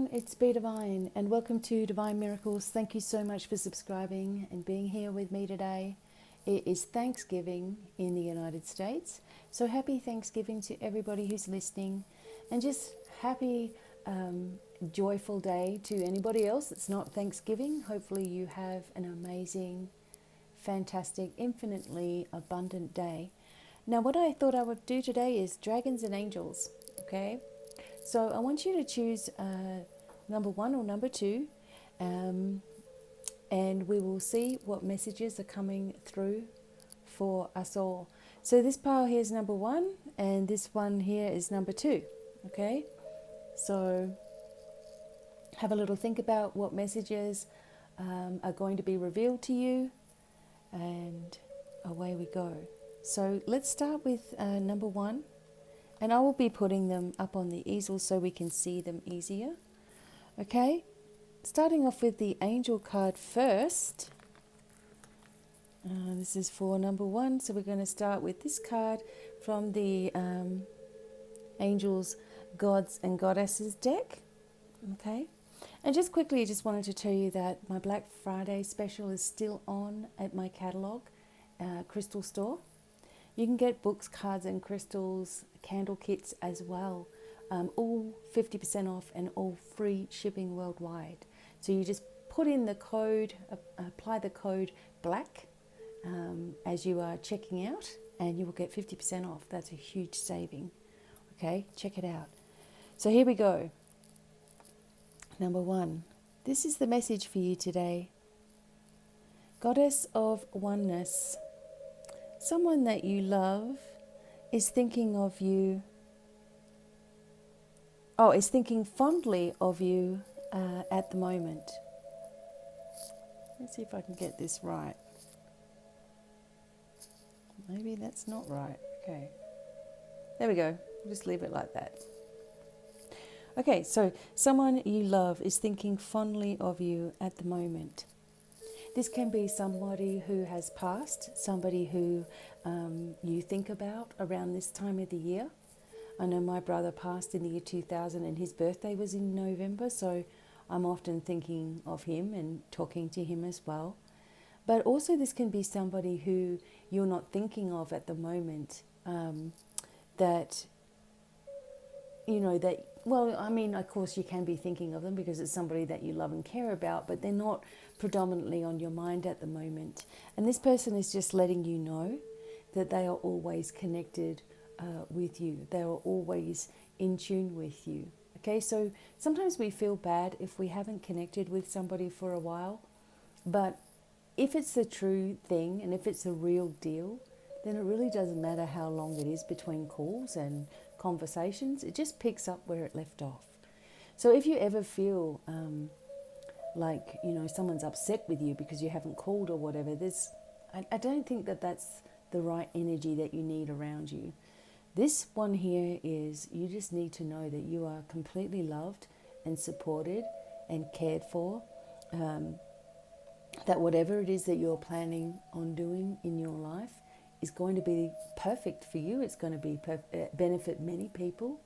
everyone, it's BDevine and welcome to Divine Miracles. Thank you so much for subscribing and being here with me today. It is Thanksgiving in the United States, so happy Thanksgiving to everybody who's listening, and just happy, joyful day to anybody else that's not Thanksgiving. Hopefully you have an amazing, fantastic, infinitely abundant day. Now what I thought I would do today is dragons and angels, okay? So I want you to choose number 1 or number 2, and we will see what messages are coming through for us all. So this pile here is number 1, and this one here is number 2, okay? So have a little think about what messages are going to be revealed to you, and away we go. So let's start with number 1. And I will be putting them up on the easel so we can see them easier. Okay, starting off with the angel card first. This is for number 1. So we're going to start with this card from the Angels, Gods and Goddesses deck. Okay, and just quickly, just wanted to tell you that my Black Friday special is still on at my catalog crystal store. You can get books, cards and crystals, candle kits as well, all 50% off and all free shipping worldwide. So you just put in the code, apply the code BLACK as you are checking out, and you will get 50% off. That's a huge saving. Okay, check it out. So here we go. Number 1. This is the message for you today. Goddess of Oneness. Someone that you love is thinking of you, is thinking fondly of you at the moment. Let's see if I can get this right. Maybe that's not right. Okay. There we go. We'll just leave it like that. Okay, so someone you love is thinking fondly of you at the moment. This can be somebody who has passed, somebody who you think about around this time of the year. I know my brother passed in the year 2000 and his birthday was in November, so I'm often thinking of him and talking to him as well. But also this can be somebody who you're not thinking of at the moment, of course you can be thinking of them because it's somebody that you love and care about, but they're not predominantly on your mind at the moment. And this person is just letting you know that they are always connected with you. They are always in tune with you. Okay, so sometimes we feel bad if we haven't connected with somebody for a while, but if it's the true thing and if it's a real deal, then it really doesn't matter how long it is between calls and conversations. It just picks up where it left off. So if you ever feel like, someone's upset with you because you haven't called or whatever, I don't think that that's the right energy that you need around you. This one here is, you just need to know that you are completely loved and supported and cared for, that whatever it is that you're planning on doing in your life is going to be perfect for you. It's going to be benefit many people,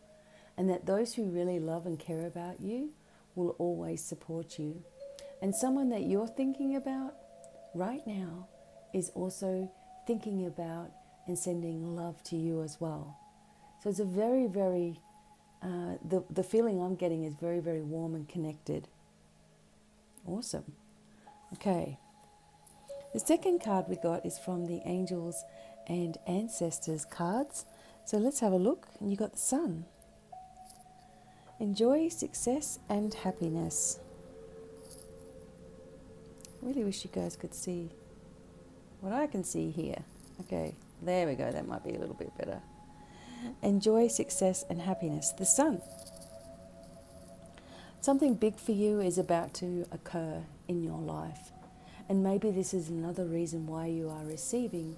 and that those who really love and care about you will always support you. And someone that you're thinking about right now is also thinking about and sending love to you as well. So it's a very, very, the feeling I'm getting is very, very warm and connected. Awesome. Okay. The second card we got is from the Angels and Ancestors cards. So let's have a look. And you got the Sun. Enjoy success and happiness. Really wish you guys could see what I can see here. Okay, there we go. That might be a little bit better. Enjoy success and happiness. The Sun. Something big for you is about to occur in your life. And maybe this is another reason why you are receiving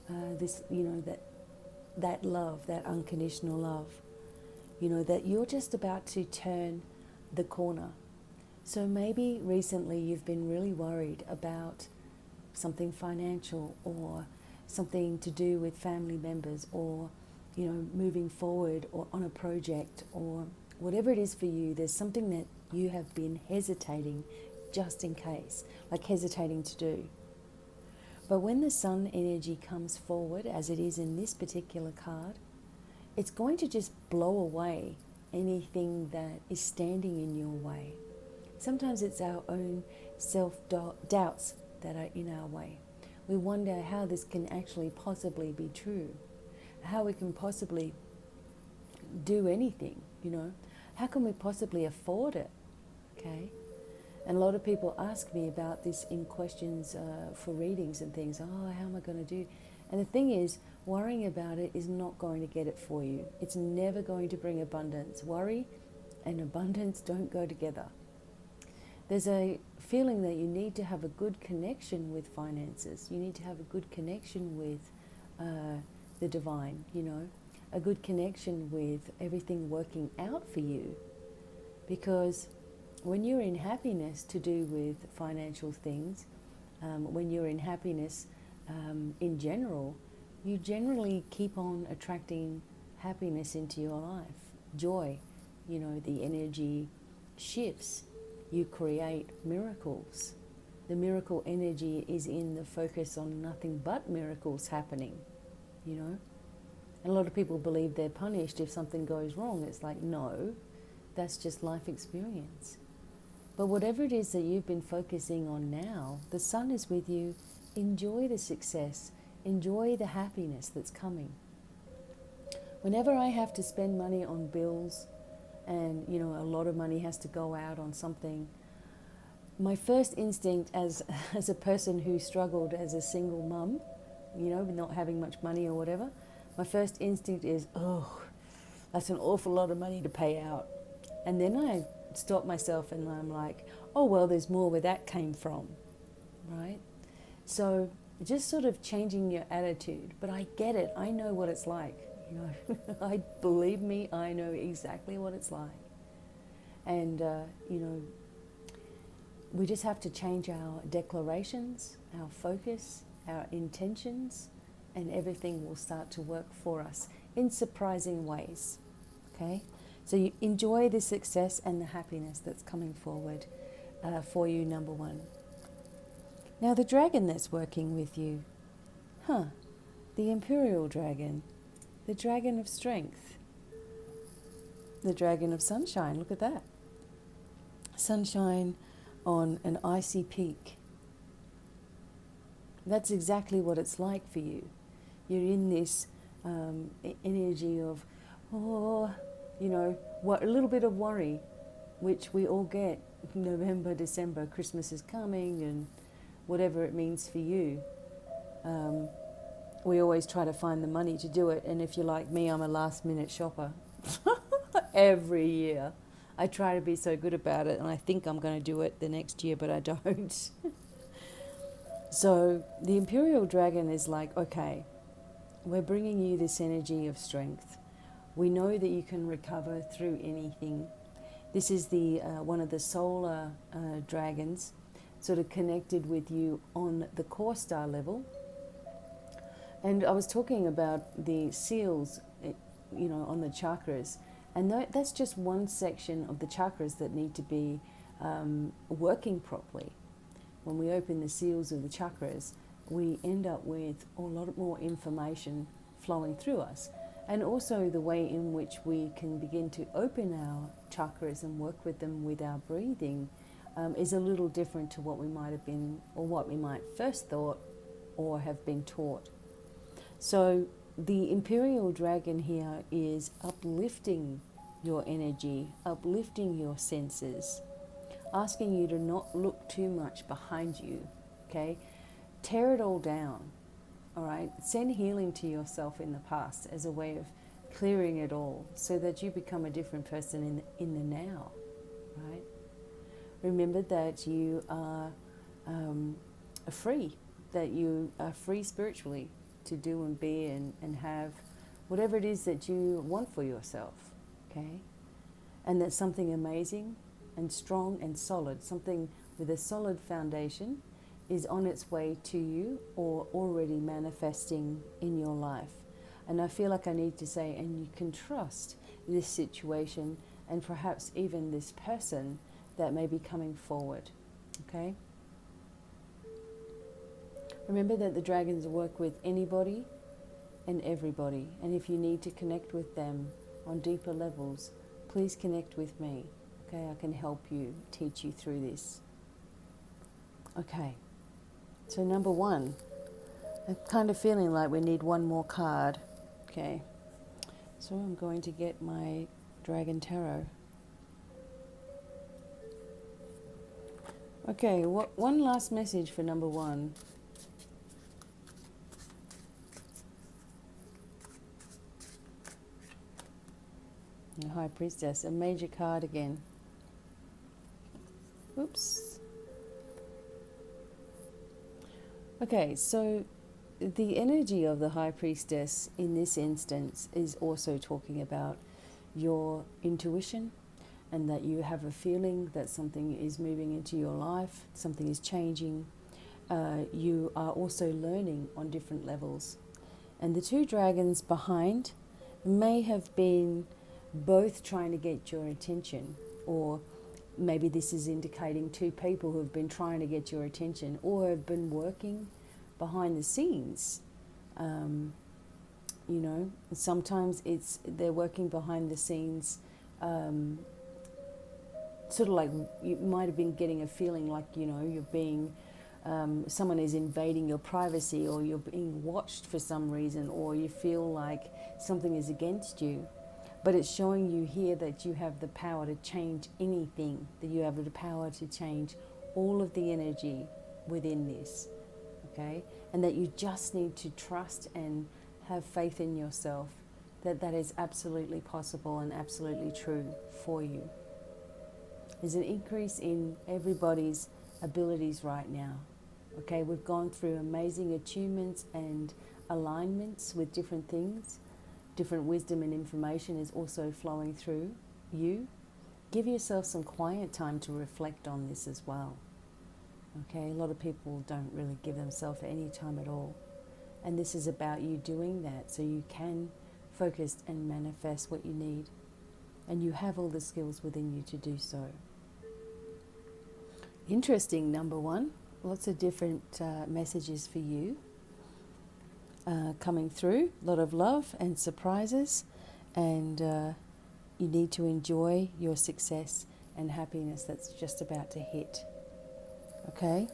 this, that love, that unconditional love. That you're just about to turn the corner. So maybe recently you've been really worried about something financial or something to do with family members, or, moving forward or on a project, or whatever it is for you. There's something that you have been hesitating just in case, like hesitating to do. But when the sun energy comes forward, as it is in this particular card, it's going to just blow away anything that is standing in your way. Sometimes it's our own self-doubts that are in our way. We wonder how this can actually possibly be true, how we can possibly do anything, How can we possibly afford it, okay? And a lot of people ask me about this in questions for readings and things. Oh, how am I going to do? And the thing is, worrying about it is not going to get it for you. It's never going to bring abundance. Worry and abundance don't go together. There's a feeling that you need to have a good connection with finances. You need to have a good connection with the divine, a good connection with everything working out for you. Because when you're in happiness to do with financial things, when you're in happiness in general, you generally keep on attracting happiness into your life. Joy, the energy shifts. You create miracles. The miracle energy is in the focus on nothing but miracles happening, And a lot of people believe they're punished if something goes wrong. It's like, no, that's just life experience. But whatever it is that you've been focusing on now, the sun is with you. Enjoy the success. Enjoy the happiness that's coming. Whenever I have to spend money on bills and, a lot of money has to go out on something, my first instinct as a person who struggled as a single mum, not having much money or whatever, my first instinct is, oh, that's an awful lot of money to pay out. And then I stop myself and I'm like, oh, well, there's more where that came from, right? So just sort of changing your attitude. But I get it. I know what it's like. Believe me, I know exactly what it's like. And, we just have to change our declarations, our focus, our intentions, and everything will start to work for us in surprising ways, okay? So you enjoy the success and the happiness that's coming forward for you, number one. Now the dragon that's working with you, the imperial dragon, the dragon of strength, the dragon of sunshine, look at that. Sunshine on an icy peak. That's exactly what it's like for you. You're in this energy of, a little bit of worry, which we all get. November, December, Christmas is coming, and whatever it means for you. We always try to find the money to do it, and if you're like me, I'm a last-minute shopper. Every year. I try to be so good about it, and I think I'm going to do it the next year, but I don't. So the imperial dragon is like, okay, we're bringing you this energy of strength. We know that you can recover through anything. This is the one of the solar dragons, sort of connected with you on the core star level. And I was talking about the seals, on the chakras. And that's just one section of the chakras that need to be working properly. When we open the seals of the chakras, we end up with a lot more information flowing through us. And also the way in which we can begin to open our chakras and work with them with our breathing is a little different to what we might have been, or what we might first thought or have been taught. So the imperial dragon here is uplifting your energy, uplifting your senses, asking you to not look too much behind you, okay? Tear it all down, all right? Send healing to yourself in the past as a way of clearing it all so that you become a different person in the now, right? Remember that you are free, that you are free spiritually to do and be and have whatever it is that you want for yourself, okay? And that something amazing and strong and solid, something with a solid foundation, is on its way to you or already manifesting in your life. And I feel like I need to say, and you can trust this situation and perhaps even this person that may be coming forward. Okay? Remember that the dragons work with anybody and everybody, and if you need to connect with them on deeper levels, please connect with me. Okay, I can help you, teach you through this. Okay, so number one, I'm kind of feeling like we need one more card. Okay, so I'm going to get my Dragon Tarot. Okay, one last message for number one. The High Priestess, a major card again. Oops. Okay, so the energy of the High Priestess in this instance is also talking about your intuition, and that you have a feeling that something is moving into your life, something is changing. You are also learning on different levels. And the two dragons behind may have been both trying to get your attention, or maybe this is indicating two people who have been trying to get your attention or have been working behind the scenes. You know, sometimes they're working behind the scenes, sort of like you might have been getting a feeling like, you know, you're being, someone is invading your privacy, or you're being watched for some reason, or you feel like something is against you. But it's showing you here that you have the power to change anything, that you have the power to change all of the energy within this, okay? And that you just need to trust and have faith in yourself, that that is absolutely possible and absolutely true for you. There's an increase in everybody's abilities right now, okay? We've gone through amazing attunements and alignments with different things. Different wisdom and information is also flowing through you. Give yourself some quiet time to reflect on this as well. Okay, a lot of people don't really give themselves any time at all. And this is about you doing that so you can focus and manifest what you need. And you have all the skills within you to do so. Interesting, number one. Lots of different messages for you. Coming through, a lot of love and surprises, and you need to enjoy your success and happiness that's just about to hit. Okay,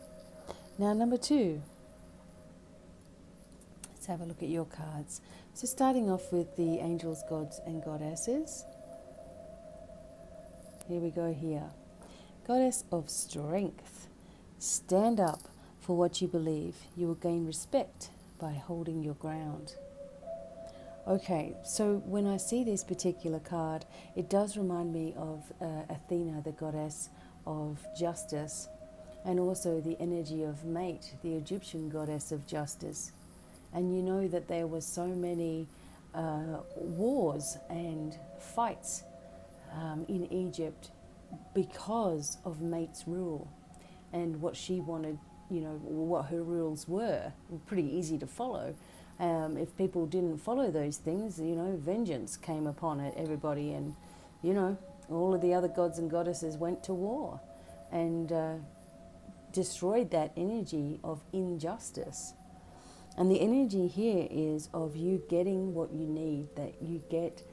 now number two, let's have a look at your cards. So starting off with the angels, gods and goddesses. Here we go here. Goddess of strength. Stand up for what you believe. You will gain respect by holding your ground. Okay, so when I see this particular card, it does remind me of Athena, the goddess of justice, and also the energy of Mate, the Egyptian goddess of justice. And you know that there were so many wars and fights in Egypt because of Mate's rule and what she wanted, you know, what her rules were pretty easy to follow. If people didn't follow those things, you know, vengeance came upon it, everybody, and, you know, all of the other gods and goddesses went to war and destroyed that energy of injustice. And the energy here is of you getting what you need, that you get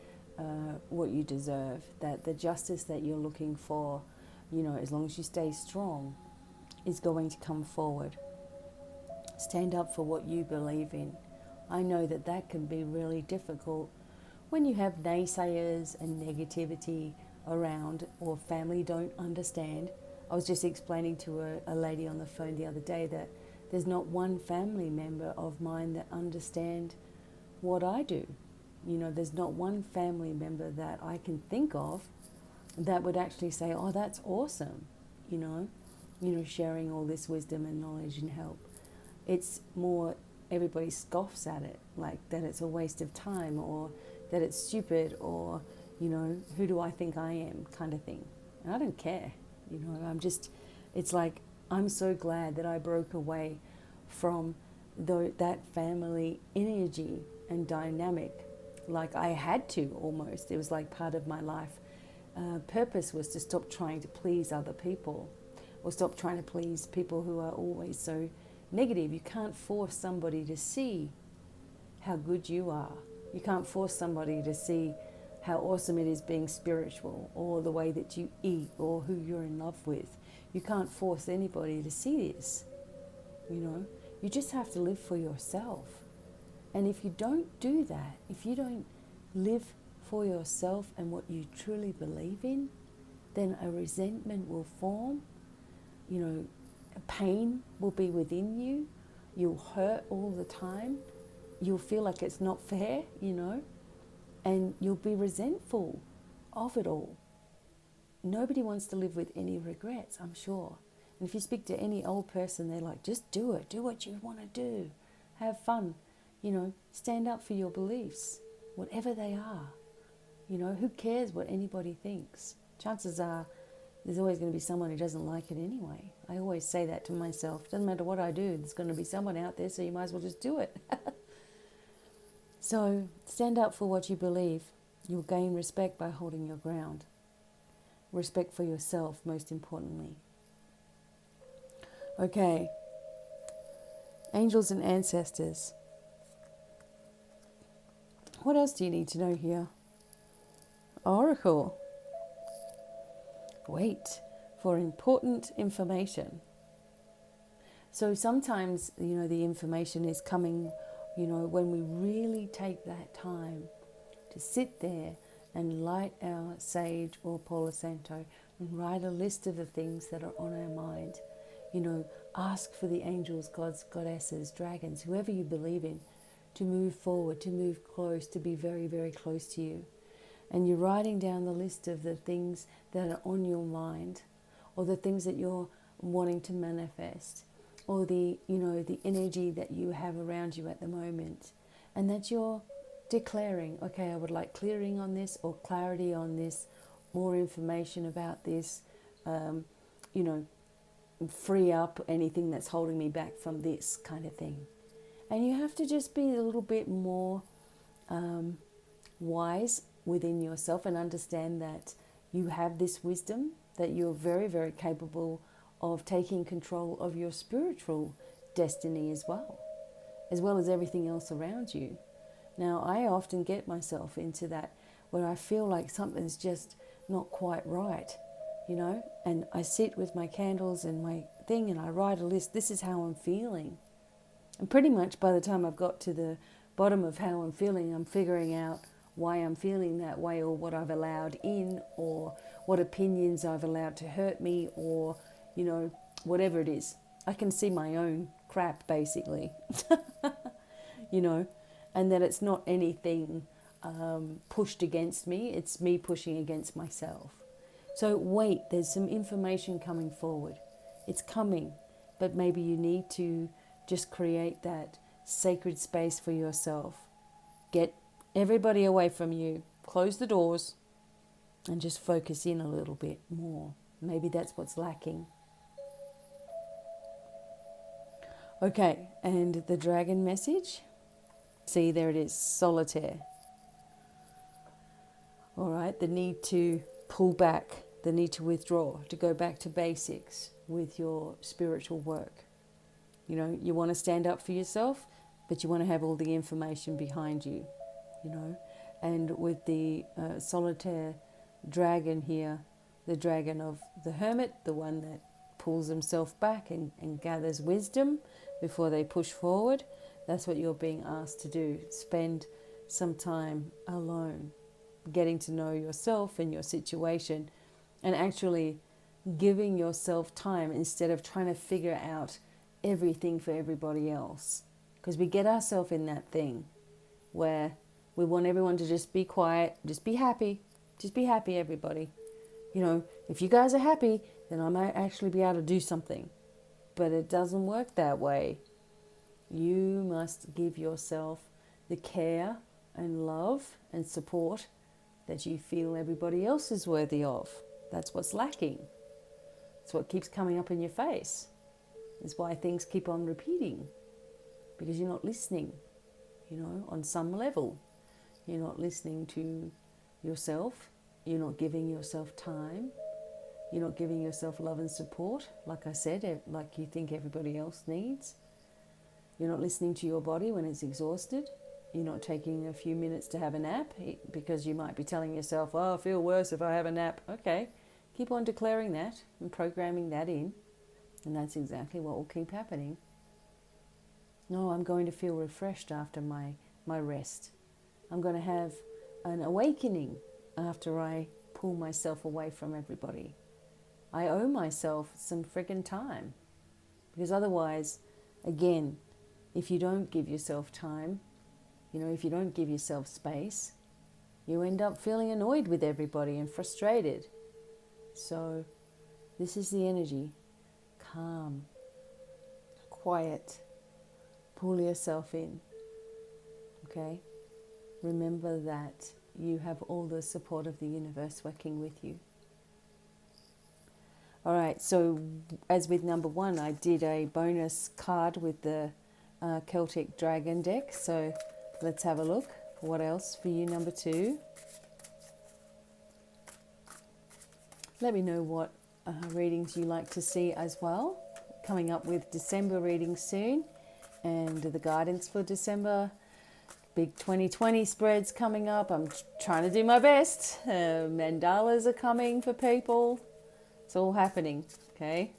what you deserve, that the justice that you're looking for, you know, as long as you stay strong, is going to come forward. Stand up for what you believe in. I know that that can be really difficult when you have naysayers and negativity around, or family don't understand. I was just explaining to a lady on the phone the other day that there's not one family member of mine that understand what I do. You know, there's not one family member that I can think of that would actually say, oh, that's awesome, you know, sharing all this wisdom and knowledge and help. It's more everybody scoffs at it, like that it's a waste of time, or that it's stupid, or, you know, who do I think I am, kind of thing. And I don't care, you know, it's like, I'm so glad that I broke away from that family energy and dynamic. Like I had to almost. It was like part of my life. purpose was to stop trying to please other people, or stop trying to please people who are always so negative. You can't force somebody to see how good you are. You can't force somebody to see how awesome it is being spiritual, or the way that you eat, or who you're in love with. You can't force anybody to see this. You just have to live for yourself. And if you don't do that, if you don't live for yourself and what you truly believe in, then a resentment will form. Pain will be within you. You'll hurt all the time. You'll feel like it's not fair, and you'll be resentful of it all. Nobody wants to live with any regrets, I'm sure. And if you speak to any old person, they're like, just do it. Do what you want to do. Have fun. Stand up for your beliefs, whatever they are. Who cares what anybody thinks? Chances are there's always going to be someone who doesn't like it anyway. I always say that to myself. Doesn't matter what I do, there's going to be someone out there, so you might as well just do it. So stand up for what you believe. You'll gain respect by holding your ground. Respect for yourself, most importantly. Okay. Angels and ancestors. What else do you need to know here? Oracle. Wait for important information. So sometimes, the information is coming, when we really take that time to sit there and light our sage or Palo Santo and write a list of the things that are on our mind. Ask for the angels, gods, goddesses, dragons, whoever you believe in, to move forward, to move close, to be very, very close to you. And you're writing down the list of the things that are on your mind, or the things that you're wanting to manifest, or the energy that you have around you at the moment, and that you're declaring, okay, I would like clearing on this, or clarity on this, more information about this, free up anything that's holding me back from this kind of thing. And you have to just be a little bit more wise within yourself, and understand that you have this wisdom, that you're very, very capable of taking control of your spiritual destiny as well as everything else around you. Now, I often get myself into that where I feel like something's just not quite right, and I sit with my candles and my thing and I write a list. This is how I'm feeling. And pretty much by the time I've got to the bottom of how I'm feeling, I'm figuring out why I'm feeling that way, or what I've allowed in, or what opinions I've allowed to hurt me, or, whatever it is. I can see my own crap, basically, and that it's not anything pushed against me. It's me pushing against myself. So wait, there's some information coming forward. It's coming, but maybe you need to just create that sacred space for yourself. Get everybody away from you. Close the doors and just focus in a little bit more. Maybe that's what's lacking. Okay, and the dragon message. See, there it is, solitaire. All right, the need to pull back, the need to withdraw, to go back to basics with your spiritual work. You want to stand up for yourself, but you want to have all the information behind you, And with the solitaire dragon here, the dragon of the hermit, the one that pulls himself back and gathers wisdom before they push forward, that's what you're being asked to do. Spend some time alone, getting to know yourself and your situation, and actually giving yourself time instead of trying to figure out everything for everybody else. Because we get ourselves in that thing where we want everyone to just be quiet, just be happy, everybody. If you guys are happy, then I might actually be able to do something. But it doesn't work that way. You must give yourself the care and love and support that you feel everybody else is worthy of. That's what's lacking. It's what keeps coming up in your face. It's why things keep on repeating. Because you're not listening, on some level. You're not listening to yourself. You're not giving yourself time. You're not giving yourself love and support, like I said, like you think everybody else needs. You're not listening to your body when it's exhausted. You're not taking a few minutes to have a nap because you might be telling yourself, oh, I feel worse if I have a nap. Okay, keep on declaring that and programming that in. And that's exactly what will keep happening. No, I'm going to feel refreshed after my rest. I'm going to have an awakening after I pull myself away from everybody. I owe myself some friggin' time. Because otherwise, again, if you don't give yourself time, if you don't give yourself space, you end up feeling annoyed with everybody and frustrated. So this is the energy. Calm, quiet, pull yourself in, okay? Remember that you have all the support of the universe working with you. All right, so as with number 1, I did a bonus card with the Celtic Dragon deck. So let's have a look. What else for you, number 2? Let me know what readings you like to see as well. Coming up with December readings soon, and the guidance for December. Big 2020 spreads coming up. I'm trying to do my best. Mandalas are coming for people. It's all happening, okay?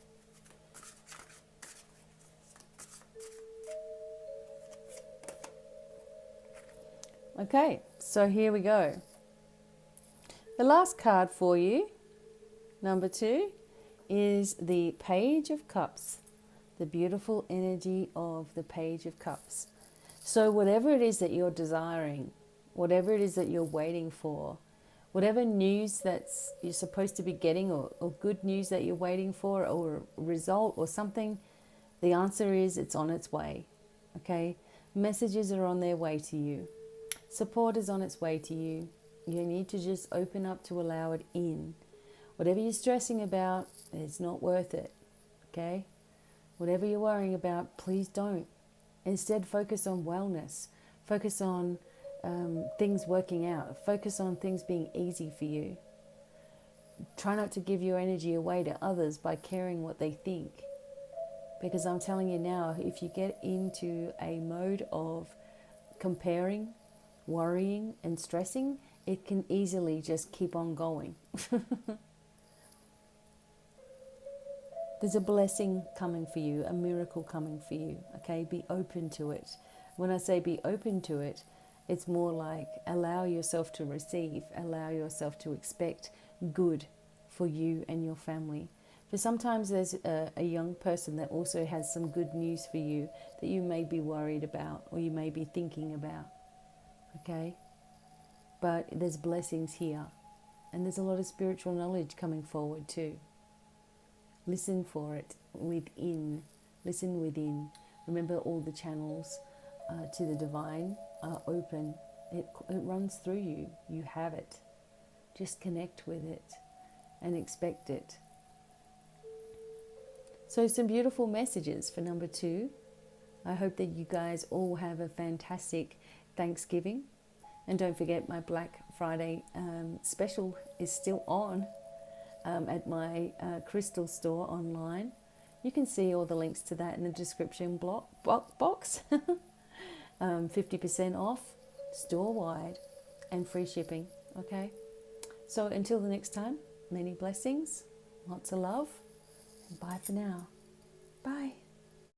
Okay, so here we go. The last card for you, number 2, is the Page of Cups. The beautiful energy of the Page of Cups. So whatever it is that you're desiring, whatever it is that you're waiting for, whatever news that's you're supposed to be getting, or good news that you're waiting for, or a result or something, the answer is it's on its way, okay? Messages are on their way to you. Support is on its way to you. You need to just open up to allow it in. Whatever you're stressing about, it's not worth it, okay? Whatever you're worrying about, please don't. Instead, focus on wellness. Focus on things working out. Focus on things being easy for you. Try not to give your energy away to others by caring what they think. Because I'm telling you now, if you get into a mode of comparing, worrying, and stressing, it can easily just keep on going. There's a blessing coming for you, a miracle coming for you, okay? Be open to it. When I say be open to it, it's more like allow yourself to receive, allow yourself to expect good for you and your family. For sometimes there's a young person that also has some good news for you that you may be worried about or you may be thinking about, okay? But there's blessings here, and there's a lot of spiritual knowledge coming forward too. Listen for it within. Listen within. Remember, all the channels to the divine are open. It runs through you. You have it. Just connect with it and expect it. So some beautiful messages for number 2. I hope that you guys all have a fantastic Thanksgiving. And don't forget, my Black Friday special is still on. At my crystal store online. You can see all the links to that in the description box. 50% off, store-wide, and free shipping, okay? So until the next time, many blessings, lots of love, and bye for now. Bye.